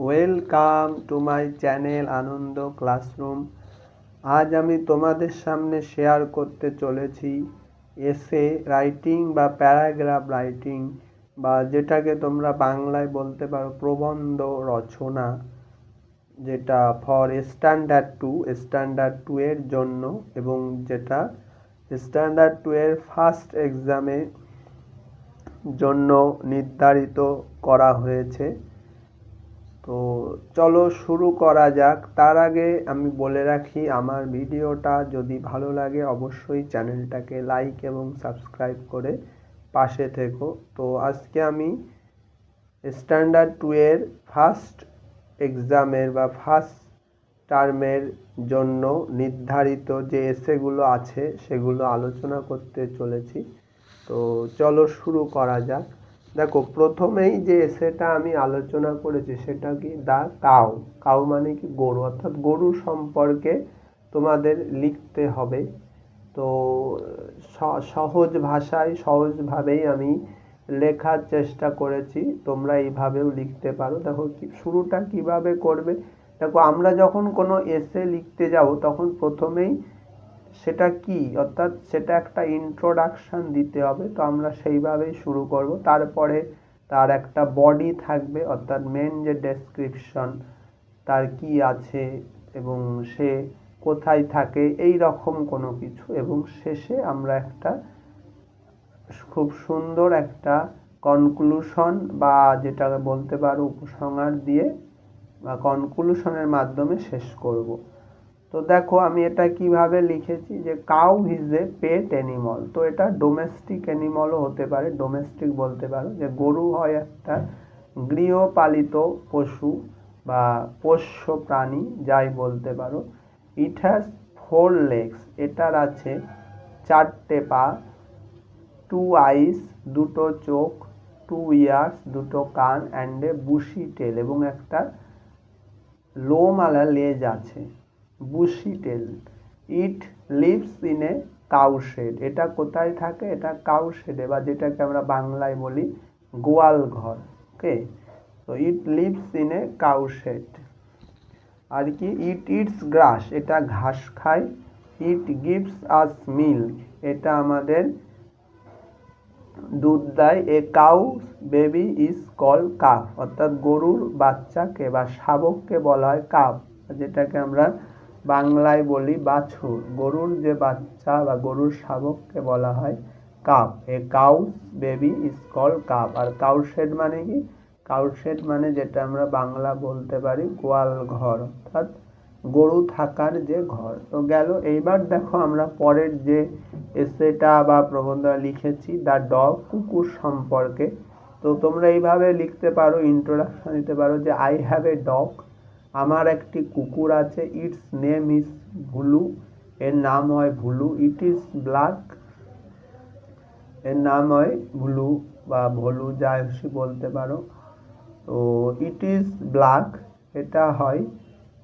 Welcome to my channel Anando classroom. আজ আমি তোমাদের সামনে শেয়ার করতে চলেছি এসে রাইটিং বা প্যারাগ্রাফ রাইটিং, বা যেটাকে তোমরা বাংলায় বলতে পারো প্রবন্ধ রচনা, যেটা ফর স্ট্যান্ডার্ড টু এর জন্য, এবং যেটা স্ট্যান্ডার্ড টু এর ফার্স্ট এক্সামে জন্য নির্ধারিত করা হয়েছে। তো চলো শুরু করা যাক। তার আগে আমি বলে রাখি, আমার ভিডিওটা যদি ভালো লাগে অবশ্যই চ্যানেলটাকে লাইক এবং সাবস্ক্রাইব করে পাশে থেকো। তো আজকে আমি স্ট্যান্ডার্ড টু এর ফার্স্ট এক্সামের বা ফার্স্ট টার্মের জন্য নির্ধারিত যে এসেগুলো আছে সেগুলো আলোচনা করতে চলেছি। তো চলো শুরু করা যাক। দেখো, প্রথমেই যে এসেটা আমি আলোচনা করেছি সেটা কি, দা কাউ। কাউ মানে কি, গরু, অর্থাৎ গরু সম্পর্কে তোমাদের লিখতে হবে। তো সহজ ভাষায় সহজভাবেই আমি লেখার চেষ্টা করেছি, তোমরা এইভাবেও লিখতে পারো। দেখো শুরুটা কিভাবে করবে। দেখো, আমরা যখন কোনো এসে লিখতে যাব তখন প্রথমেই সেটা কি, অর্থাৎ সেটা একটা ইন্ট্রোডাকশন দিতে হবে। তো আমরা সেইভাবেই শুরু করব। তারপরে তার একটা বডি থাকবে, অর্থাৎ মেন যে ডেসক্রিপশন, তার কি আছে এবং সে কোথায় থাকে, এই রকম কোনো কিছু। এবং শেষে আমরা একটা খুব সুন্দর একটা কনক্লুশন, বা যেটাকে বলতে পারো উপসংহার দিয়ে বা কনক্লুশনের মাধ্যমে শেষ করব। তো দেখো আমি এটা কিভাবে লিখেছি, যে cow is a pet animal. তো এটা ডোমেস্টিক অ্যানিমলও হতে পারে, ডোমেস্টিক বলতে পারো, যে গরু হয় একটা গৃহপালিত পশু বা পোষ্য প্রাণী, যাই বলতে পারো। ইট হ্যাজ 4 legs, এটার আছে 4টে পা, 2 eyes, দুটো চোখ, 2 ears, দুটো কান, অ্যান্ড এ বুশি টেল, এবং একটা লোমওয়ালা লেজ আছে, bushy tail. It lives in a cow shed, এটা কোথায় থাকে, এটা কাউ শেডে, বা যেটাকে আমরা বাংলায় বলি গোয়াল ঘর। ওকে, তো it lives in a cow shed. আর কি, ইট ইটস গ্রাস, এটা ঘাস খায়। ইট গিভস আস মিল্ক, এটা আমাদের দুধ দেয়। এ cow baby is call calf, অর্থাৎ গরুর বাচ্চাকে বা শাবককে বলা হয় কাফ, যেটাকে আমরা বাংলায় বলি বাছুর। গরুর যে বাচ্চা বা গরুর শাবককে বলা হয় calf. A cow baby is call calf. আর কাউশেড মানে কি, কাউশেড মানে যেটা আমরা বাংলা বলতে পারি গোয়াল ঘর, অর্থাৎ গরু থাকার যে ঘর। তো গেল। এইবার দেখো আমরা পরের যে এসেটা বা প্রবন্ধ লিখেছি, দ্য ডগ, কুকুর সম্পর্কে। তো তোমরা এইভাবে লিখতে পারো, ইন্ট্রোডাকশন দিতে পারো, যে আই হ্যাভ এ ডগ, আমার একটি কুকুর আছে। ইটস নেম ইজ ভুলু, এর নাম হয় ভুলু। ইট ইজ ব্ল্যাক, এর নাম হয় ভুলু বা ভলু, যা খুশি বলতে পারো। তো ইট ইজ ব্ল্যাক, এটা হয়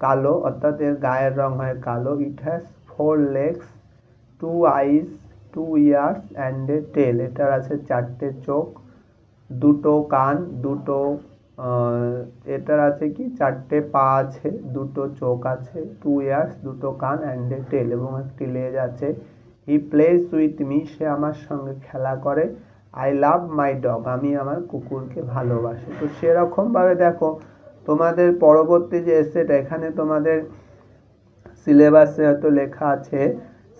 কালো, অর্থাৎ এর গায়ের রং হয় কালো। It has 4 legs, 2 eyes, 2 ears, and a tail, এটার আছে 4টে চোখ, দুটো কান, দুটো এটার আছে কি 4টে পা আছে, দুটো চোখ আছে, 2 ears, দুটো কান, অ্যান্ড এ টেল, এবং একটি লেজ আছে। হি প্লেস উইথ মি, সে আমার সঙ্গে খেলা করে। আই লাভ মাই ডগ, আমি আমার কুকুরকে ভালোবাসি। তো সেরকমভাবে দেখো তোমাদের পরবর্তী যে এসেটা, এখানে তোমাদের সিলেবাসে হয়তো লেখা আছে,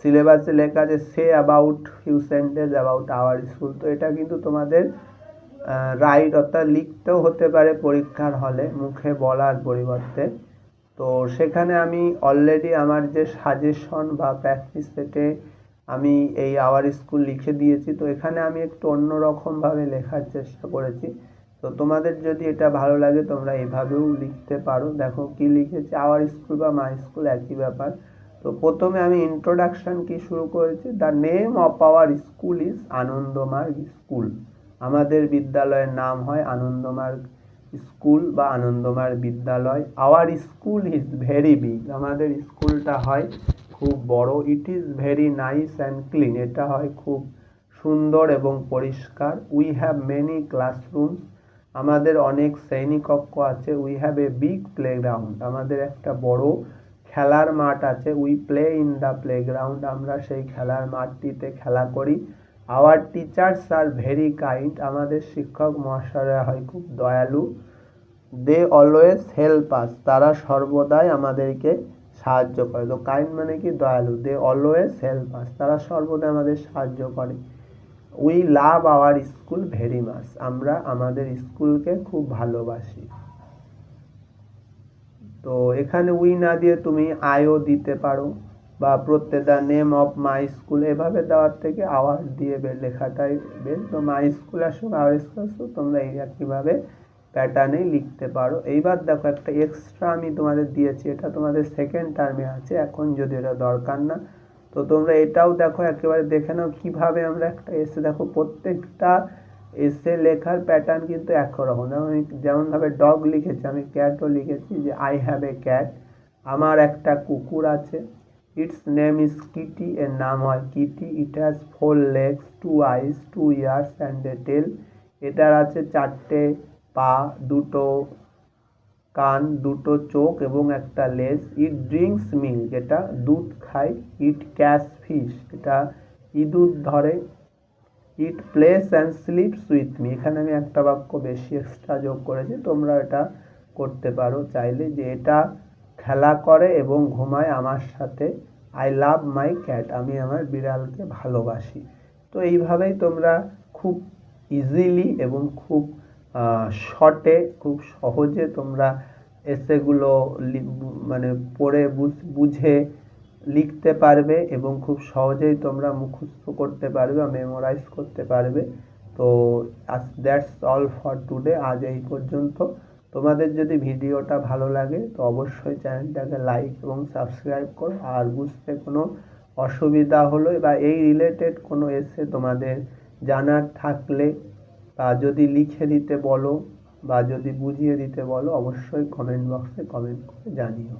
সিলেবাসে লেখা আছে say about few sentence about our school. তো এটা কিন্তু তোমাদের রাইট, অর্থাৎ লিখতেও হতে পারে পরীক্ষার হলে মুখে বলার পরিবর্তে। তো সেখানে আমি অলরেডি আমার যে সাজেশন বা প্র্যাকটিস সেটে আমি এই আওয়ার স্কুল লিখে দিয়েছি। তো এখানে আমি একটু অন্যরকমভাবে লেখার চেষ্টা করেছি। তো তোমাদের যদি এটা ভালো লাগে তোমরা এভাবেও লিখতে পারো। দেখো কি লিখেছি, আওয়ার স্কুল বা মাই স্কুল একই ব্যাপার। তো প্রথমে আমি ইন্ট্রোডাকশন কি শুরু করেছি, the name of our school is Ananda Marga school, আমাদের বিদ্যালয়ের নাম হয় আনন্দমার্গ স্কুল বা আনন্দমার্গ বিদ্যালয়। Our school is very big, আমাদের স্কুলটা হয় খুব বড়। It is very nice and clean, এটা হয় খুব সুন্দর এবং পরিষ্কার। উই হ্যাভ মেনি ক্লাসরুমস, আমাদের অনেক শ্রেণীকক্ষ আছে। We have a big playground, আমাদের একটা বড় খেলার মাঠ আছে। We play in the playground, আমরা সেই খেলার মাঠটিতে খেলা করি। Our teachers are very kind, আমাদের শিক্ষক মহাশয়রা হয় খুব দয়ালু। দে অলওয়েজ হেল্প আস, তারা সর্বদাই আমাদেরকে সাহায্য করে। তো কাইন্ড মানে কি দয়ালু। দে অলওয়েজ হেল্প আস, তারা সর্বদা আমাদের সাহায্য করে। We love our school very much, আমরা আমাদের স্কুলকে খুব ভালোবাসি। তো এখানে উই না দিয়ে তুমি আইও দিতে পারো, বা প্রত্যেক the name of my school, এভাবে দেওয়ার থেকে আওয়ার দিয়ে লেখাটাই বেশ। তো মাই স্কুল আসুক, আওয়ার স্কুল আসুক, তোমরা এই একইভাবে প্যাটার্নে লিখতে পারো। এইবার দেখো একটা এক্সট্রা আমি তোমাদের দিয়েছি, এটা তোমাদের সেকেন্ড টার্মে আছে, এখন যদি এটা দরকার না। তো তোমরা এটাও দেখো, একেবারে দেখে নাও কিভাবে আমরা একটা এসে, দেখো প্রত্যেকটা এসে লেখার প্যাটার্ন কিন্তু একরকম। আমি যেমনভাবে ডগ লিখেছি, আমি ক্যাটও লিখেছি, যে আই হ্যাভ এ ক্যাট, আমার একটা কুকুর আছে। ইটস নেম ইজ কিটি, এর নাম হয় Kitty. It has 4 legs, 2 eyes, 2 ears and a tail, এটার আছে 4টে পা, 2টো কান, 2টো চোখ এবং একটা লেজ। ইট ড্রিঙ্কস মিল্ক, এটা দুধ খায়। ইট ক্যাচ ফিশ, এটা ইঁদুর ধরে। It plays and sleeps with me, এখানে আমি একটা বাক্য বেশি এক্সট্রা যোগ করেছি, তোমরা এটা করতে পারো চাইলে, যে এটা খেলা করে এবং ঘুমায় আমার সাথে। আই লাভ মাই ক্যাট, আমি আমার বিড়ালকে ভালোবাসি। তো এইভাবেই তোমরা খুব ইজিলি এবং খুব শর্টে, খুব সহজে তোমরা এসেগুলো মানে পড়ে বুঝে লিখতে পারবে, এবং খুব সহজেই তোমরা মুখস্থ করতে পারবে, মেমোরাইজ করতে পারবে। তো দ্যাটস অল ফর টুডে, আজ এই পর্যন্ত। তোমাদের যদি ভিডিওটা ভালো লাগে তো অবশ্যই চ্যানেলটাকে লাইক এবং সাবস্ক্রাইব করো। আর বুঝতে কোনো অসুবিধা হলো বা এই রিলেটেড কোনো এসে তোমাদের জানার থাকলে, বা যদি লিখে দিতে বলো, বা যদি বুঝিয়ে দিতে বলো, অবশ্যই কমেন্ট বক্সে কমেন্ট করে জানিও।